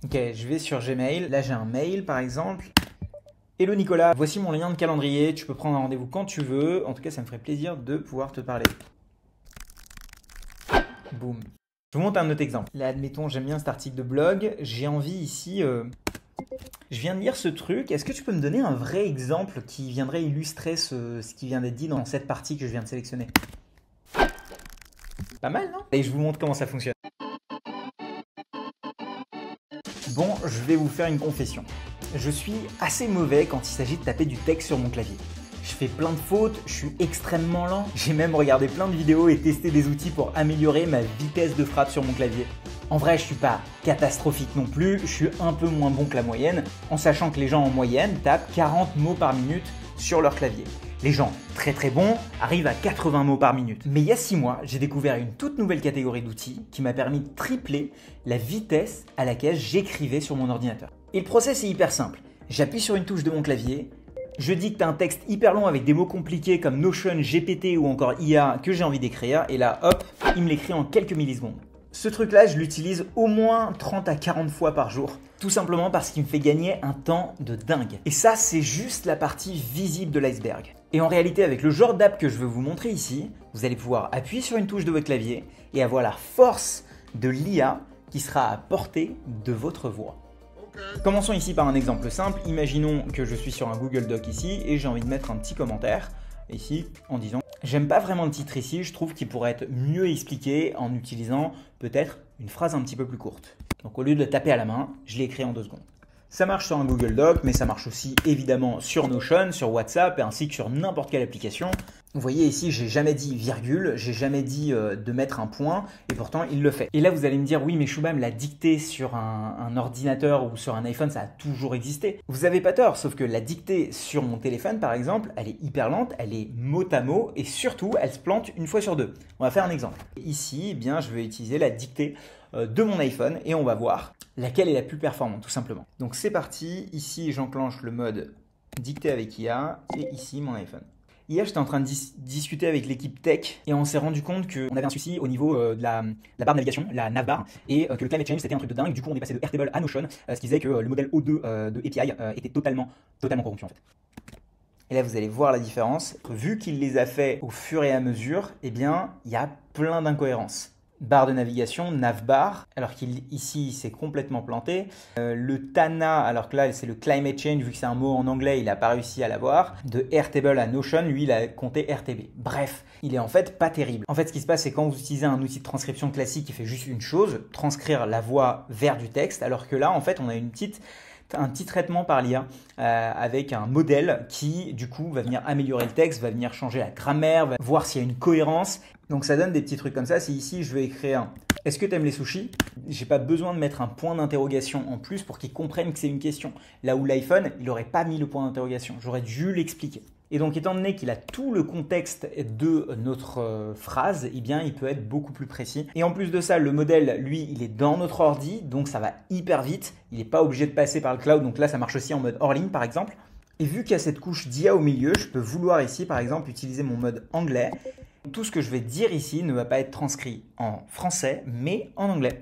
Ok, je vais sur Gmail. Là, j'ai un mail par exemple. Hello Nicolas, voici mon lien de calendrier. Tu peux prendre un rendez-vous quand tu veux. En tout cas, ça me ferait plaisir de pouvoir te parler. Boum. Je vous montre un autre exemple. Là, admettons, j'aime bien cet article de blog. J'ai envie ici. Je viens de lire ce truc. Est-ce que tu peux me donner un vrai exemple qui viendrait illustrer ce qui vient d'être dit dans cette partie que je viens de sélectionner? Pas mal, non? Et je vous montre comment ça fonctionne. Bon, je vais vous faire une confession. Je suis assez mauvais quand il s'agit de taper du texte sur mon clavier. Je fais plein de fautes, je suis extrêmement lent. J'ai même regardé plein de vidéos et testé des outils pour améliorer ma vitesse de frappe sur mon clavier. En vrai, je suis pas catastrophique non plus, je suis un peu moins bon que la moyenne, en sachant que les gens en moyenne tapent 40 mots par minute sur leur clavier. Les gens très très bons arrivent à 80 mots par minute. Mais il y a 6 mois, j'ai découvert une toute nouvelle catégorie d'outils qui m'a permis de tripler la vitesse à laquelle j'écrivais sur mon ordinateur. Et le process est hyper simple. J'appuie sur une touche de mon clavier, je dicte un texte hyper long avec des mots compliqués comme Notion, GPT ou encore IA que j'ai envie d'écrire, et là hop, il me l'écrit en quelques millisecondes. Ce truc-là, je l'utilise au moins 30 à 40 fois par jour, tout simplement parce qu'il me fait gagner un temps de dingue. Et ça, c'est juste la partie visible de l'iceberg. Et en réalité, avec le genre d'app que je veux vous montrer ici, vous allez pouvoir appuyer sur une touche de votre clavier et avoir la force de l'IA qui sera à portée de votre voix. Commençons ici par un exemple simple. Imaginons que je suis sur un Google Doc ici et j'ai envie de mettre un petit commentaire ici en disant « J'aime pas vraiment le titre ici, je trouve qu'il pourrait être mieux expliqué en utilisant peut-être une phrase un petit peu plus courte. » Donc au lieu de le taper à la main, je l'ai écrit en 2 secondes. Ça marche sur un Google Doc, mais ça marche aussi évidemment sur Notion, sur WhatsApp, ainsi que sur n'importe quelle application. Vous voyez ici, j'ai jamais dit virgule, j'ai jamais dit de mettre un point, et pourtant il le fait. Et là vous allez me dire, oui mais Shubham, la dictée sur un ordinateur ou sur un iPhone, ça a toujours existé. Vous avez pas tort, sauf que la dictée sur mon téléphone par exemple, elle est hyper lente, elle est mot à mot, et surtout elle se plante une fois sur 2. On va faire un exemple. Ici, eh bien, je vais utiliser la dictée de mon iPhone, et on va voir laquelle est la plus performante, tout simplement. Donc c'est parti, ici j'enclenche le mode dictée avec IA, et ici mon iPhone. Hier, j'étais en train de discuter avec l'équipe tech et on s'est rendu compte qu'on avait un souci au niveau de la barre de navigation, la navbar, et que le climate change c'était un truc de dingue. Du coup, on est passé de Airtable à Notion, ce qui faisait que le modèle O2 de API était totalement corrompu en fait. Et là, vous allez voir la différence. Vu qu'il les a fait au fur et à mesure, eh bien, il y a plein d'incohérences. Barre de navigation, navbar, alors qu'ici c'est complètement planté. Le Tana, alors que là c'est le climate change, vu que c'est un mot en anglais, il n'a pas réussi à l'avoir. De Airtable à Notion, lui il a compté RTB. Bref, il est en fait pas terrible. En fait, ce qui se passe, c'est quand vous utilisez un outil de transcription classique qui fait juste une chose, transcrire la voix vers du texte, alors que là en fait on a un petit traitement par l'IA avec un modèle qui du coup va venir améliorer le texte, va venir changer la grammaire, va voir s'il y a une cohérence. Donc ça donne des petits trucs comme ça. Si ici je vais écrire « Est-ce que tu aimes les sushis ?» J'ai pas besoin de mettre un point d'interrogation en plus pour qu'ils comprennent que c'est une question. Là où l'iPhone, il n'aurait pas mis le point d'interrogation. J'aurais dû l'expliquer. Et donc étant donné qu'il a tout le contexte de notre phrase, eh bien il peut être beaucoup plus précis. Et en plus de ça, le modèle, lui, il est dans notre ordi, donc ça va hyper vite. Il n'est pas obligé de passer par le cloud, donc là ça marche aussi en mode hors ligne par exemple. Et vu qu'il y a cette couche d'IA au milieu, je peux vouloir ici par exemple utiliser mon mode anglais. Tout ce que je vais dire ici ne va pas être transcrit en français, mais en anglais.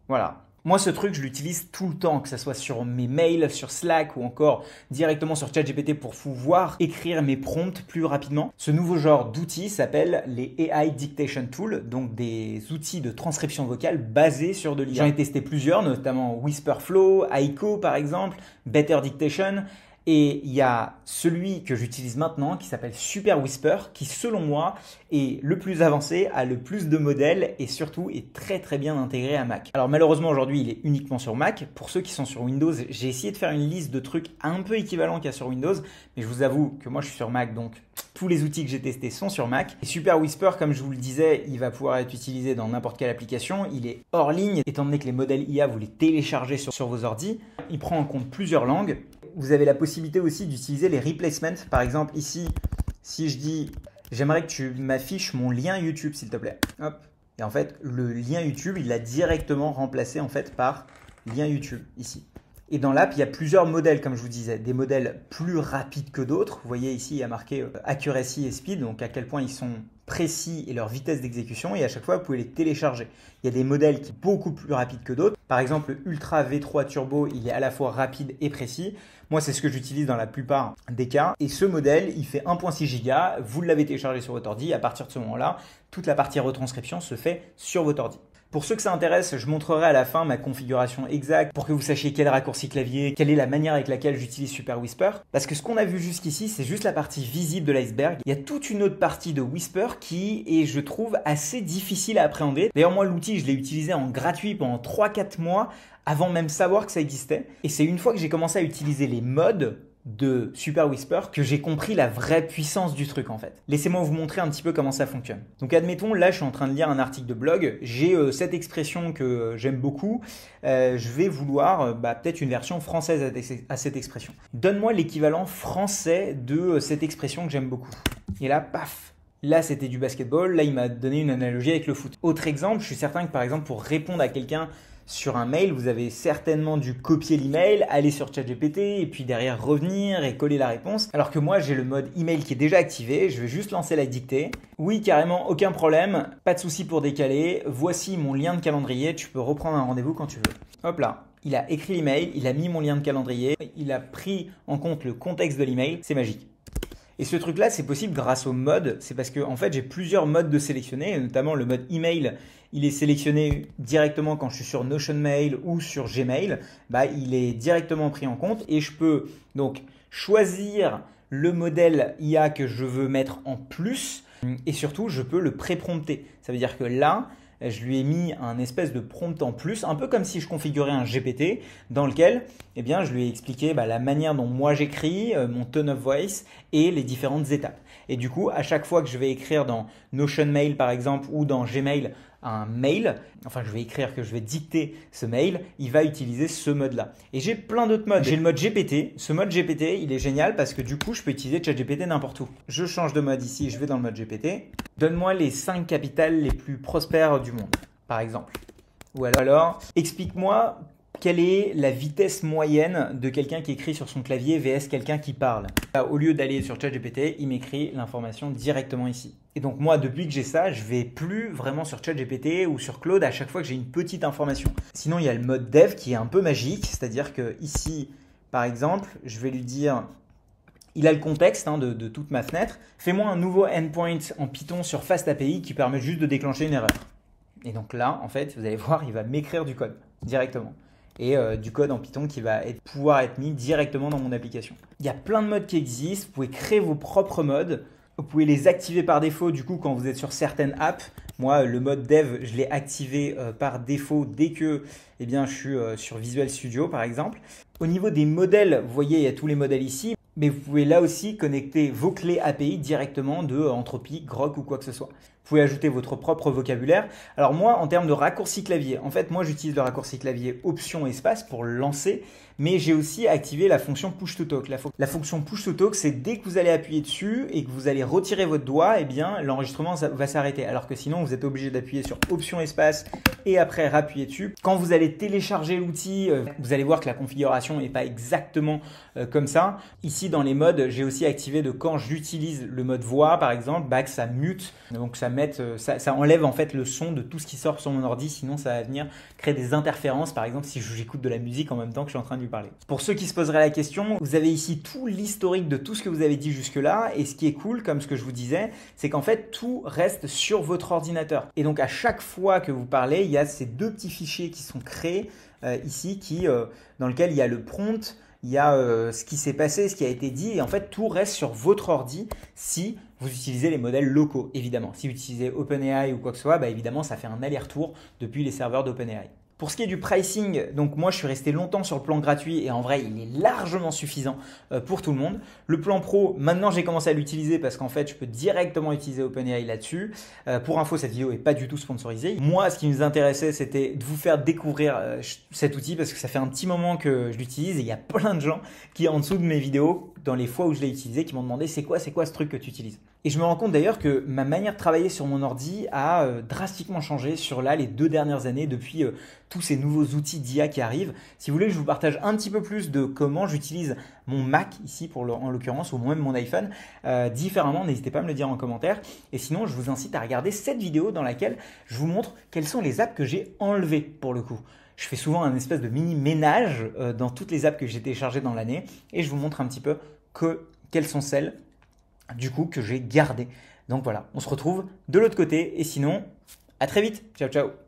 Voilà. Moi, ce truc, je l'utilise tout le temps, que ce soit sur mes mails, sur Slack ou encore directement sur ChatGPT pour pouvoir écrire mes prompts plus rapidement. Ce nouveau genre d'outils s'appelle les AI Dictation Tools, donc des outils de transcription vocale basés sur de l'IA. J'en ai testé plusieurs, notamment Whisperflow, Aiko par exemple, Better Dictation. Et il y a celui que j'utilise maintenant qui s'appelle Super Whisper, qui selon moi est le plus avancé, a le plus de modèles et surtout est très très bien intégré à Mac. Alors malheureusement aujourd'hui il est uniquement sur Mac. Pour ceux qui sont sur Windows, j'ai essayé de faire une liste de trucs un peu équivalents qu'il y a sur Windows, mais je vous avoue que moi je suis sur Mac, donc tous les outils que j'ai testés sont sur Mac. Et Super Whisper, comme je vous le disais, il va pouvoir être utilisé dans n'importe quelle application. Il est hors ligne, étant donné que les modèles IA, vous les téléchargez sur vos ordis. Il prend en compte plusieurs langues. Vous avez la possibilité aussi d'utiliser les replacements. Par exemple, ici, si je dis « J'aimerais que tu m'affiches mon lien YouTube, s'il te plaît. » Hop. Et en fait, le lien YouTube, il l'a directement remplacé en fait par lien YouTube, ici. Et dans l'app, il y a plusieurs modèles, comme je vous disais. Des modèles plus rapides que d'autres. Vous voyez ici, il y a marqué Accuracy et Speed, donc à quel point ils sont précis et leur vitesse d'exécution et à chaque fois vous pouvez les télécharger. Il y a des modèles qui sont beaucoup plus rapides que d'autres. Par exemple, le Ultra V3 Turbo, il est à la fois rapide et précis. Moi, c'est ce que j'utilise dans la plupart des cas. Et ce modèle, il fait 1.6 Go. Vous l'avez téléchargé sur votre ordi. À partir de ce moment-là, toute la partie retranscription se fait sur votre ordi. Pour ceux que ça intéresse, je montrerai à la fin ma configuration exacte pour que vous sachiez quel raccourci clavier, quelle est la manière avec laquelle j'utilise Super Whisper. Parce que ce qu'on a vu jusqu'ici, c'est juste la partie visible de l'iceberg. Il y a toute une autre partie de Whisper qui est, je trouve, assez difficile à appréhender. D'ailleurs, moi, l'outil, je l'ai utilisé en gratuit pendant 3-4 mois avant même savoir que ça existait. Et c'est une fois que j'ai commencé à utiliser les modes de Super Whisper que j'ai compris la vraie puissance du truc en fait. Laissez-moi vous montrer un petit peu comment ça fonctionne. Donc admettons, là je suis en train de lire un article de blog, j'ai cette expression que j'aime beaucoup, je vais vouloir peut-être une version française à cette expression. Donne-moi l'équivalent français de cette expression que j'aime beaucoup. Et là, paf! Là, c'était du basketball, là il m'a donné une analogie avec le foot. Autre exemple, je suis certain que par exemple pour répondre à quelqu'un sur un mail, vous avez certainement dû copier l'email, aller sur ChatGPT et puis derrière revenir et coller la réponse. Alors que moi, j'ai le mode email qui est déjà activé. Je vais juste lancer la dictée. Oui, carrément, aucun problème. Pas de souci pour décaler. Voici mon lien de calendrier. Tu peux reprendre un rendez-vous quand tu veux. Hop là. Il a écrit l'email, il a mis mon lien de calendrier, il a pris en compte le contexte de l'email. C'est magique. Et ce truc-là, c'est possible grâce au mode. C'est parce que en fait, j'ai plusieurs modes de sélectionner, notamment le mode email. Il est sélectionné directement quand je suis sur Notion Mail ou sur Gmail. Il est directement pris en compte et je peux donc choisir le modèle IA que je veux mettre en plus et surtout, je peux le pré-prompter. Ça veut dire que là, je lui ai mis un espèce de prompt en plus, un peu comme si je configurais un GPT dans lequel je lui ai expliqué la manière dont moi j'écris, mon tone of voice et les différentes étapes. Et du coup, à chaque fois que je vais écrire dans Notion Mail par exemple ou dans Gmail un mail, enfin je vais écrire que je vais dicter ce mail, il va utiliser ce mode-là. Et j'ai plein d'autres modes. J'ai le mode GPT. Ce mode GPT, il est génial parce que du coup, je peux utiliser ChatGPT n'importe où. Je change de mode ici, je vais dans le mode GPT. Donne-moi les 5 capitales les plus prospères du monde, par exemple. Ou alors, explique-moi quelle est la vitesse moyenne de quelqu'un qui écrit sur son clavier vs quelqu'un qui parle. Au lieu d'aller sur ChatGPT, il m'écrit l'information directement ici. Et donc moi, depuis que j'ai ça, je vais plus vraiment sur ChatGPT ou sur Claude à chaque fois que j'ai une petite information. Sinon, il y a le mode dev qui est un peu magique, c'est-à-dire que ici, par exemple, je vais lui dire, il a le contexte de toute ma fenêtre. Fais-moi un nouveau endpoint en Python sur FastAPI qui permet juste de déclencher une erreur. Et donc là, en fait, vous allez voir, il va m'écrire du code directement. Et du code en Python qui va pouvoir être mis directement dans mon application. Il y a plein de modes qui existent. Vous pouvez créer vos propres modes. Vous pouvez les activer par défaut du coup quand vous êtes sur certaines apps. Moi, le mode dev, je l'ai activé par défaut dès que je suis sur Visual Studio par exemple. Au niveau des modèles, vous voyez, il y a tous les modèles ici. Mais vous pouvez là aussi connecter vos clés API directement de Anthropic, Grok ou quoi que ce soit. Vous pouvez ajouter votre propre vocabulaire. Alors moi, en termes de raccourci clavier, en fait, moi j'utilise le raccourci clavier Option Espace pour le lancer, mais j'ai aussi activé la fonction Push to Talk. La fonction Push to Talk, c'est dès que vous allez appuyer dessus et que vous allez retirer votre doigt, l'enregistrement va s'arrêter. Alors que sinon, vous êtes obligé d'appuyer sur Option Espace et après rappuyer dessus. Quand vous allez télécharger l'outil, vous allez voir que la configuration n'est pas exactement comme ça. Ici, dans les modes, j'ai aussi activé de quand j'utilise le mode voix, par exemple, que ça mute, donc ça enlève en fait le son de tout ce qui sort sur mon ordi, sinon ça va venir créer des interférences, par exemple si j'écoute de la musique en même temps que je suis en train de lui parler. Pour ceux qui se poseraient la question, vous avez ici tout l'historique de tout ce que vous avez dit jusque-là, et ce qui est cool, comme ce que je vous disais, c'est qu'en fait tout reste sur votre ordinateur. Et donc à chaque fois que vous parlez, il y a ces deux petits fichiers qui sont créés ici, dans lequel il y a le prompt, il y a ce qui s'est passé, ce qui a été dit, et en fait tout reste sur votre ordi si vous utilisez les modèles locaux, évidemment. Si vous utilisez OpenAI ou quoi que ce soit, évidemment ça fait un aller-retour depuis les serveurs d'OpenAI. Pour ce qui est du pricing, donc moi je suis resté longtemps sur le plan gratuit et en vrai il est largement suffisant pour tout le monde. Le plan pro, maintenant j'ai commencé à l'utiliser parce qu'en fait je peux directement utiliser OpenAI là-dessus. Pour info, cette vidéo n'est pas du tout sponsorisée. Moi ce qui nous intéressait c'était de vous faire découvrir cet outil parce que ça fait un petit moment que je l'utilise et il y a plein de gens qui en dessous de mes vidéos, dans les fois où je l'ai utilisé, qui m'ont demandé c'est quoi ce truc que tu utilises. Et je me rends compte d'ailleurs que ma manière de travailler sur mon ordi a drastiquement changé sur là les 2 dernières années depuis tous ces nouveaux outils d'IA qui arrivent. Si vous voulez que je vous partage un petit peu plus de comment j'utilise mon Mac ici en l'occurrence ou même mon iPhone différemment, n'hésitez pas à me le dire en commentaire. Et sinon, je vous incite à regarder cette vidéo dans laquelle je vous montre quelles sont les apps que j'ai enlevées pour le coup. Je fais souvent un espèce de mini ménage dans toutes les apps que j'ai téléchargées dans l'année et je vous montre un petit peu quelles sont celles du coup que j'ai gardées. Donc voilà, on se retrouve de l'autre côté et sinon, à très vite. Ciao, ciao.